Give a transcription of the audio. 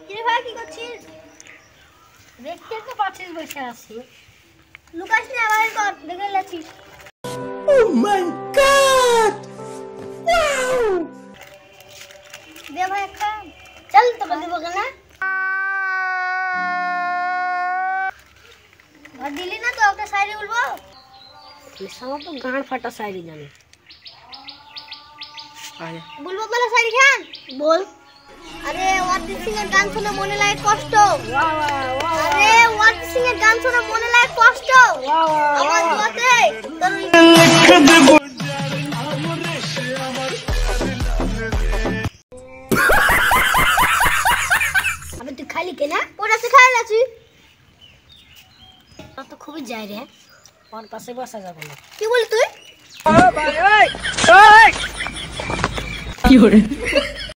কিরে ভাই কি করছিস? দেখতে তো পাচ্ছিস বসে আছি। লুকাস না আবার কর দেখে লেছিস। Oh my god! Wow! দে ভাই একটা চল তো দেবো কেন? আর দিলি না তো একটা শায়রি বলবো। আমার তো গান ফাটা শায়রি জানি। বলবো বলে শায়রি খান বল। আরে অরিজিৎ সিং এর গান শুনে মনে লাগে কষ্ট। আরে অরিজিৎ সিং এর গান শুনে মনে লাগে কষ্ট। আমার দুয়াতে তোর আমি তুই খালি কেনা ওটা খাই আছি। তো খুবই যাই রে, ওর পাশে বসা যাবে না। কি বলি তুই? কি হরে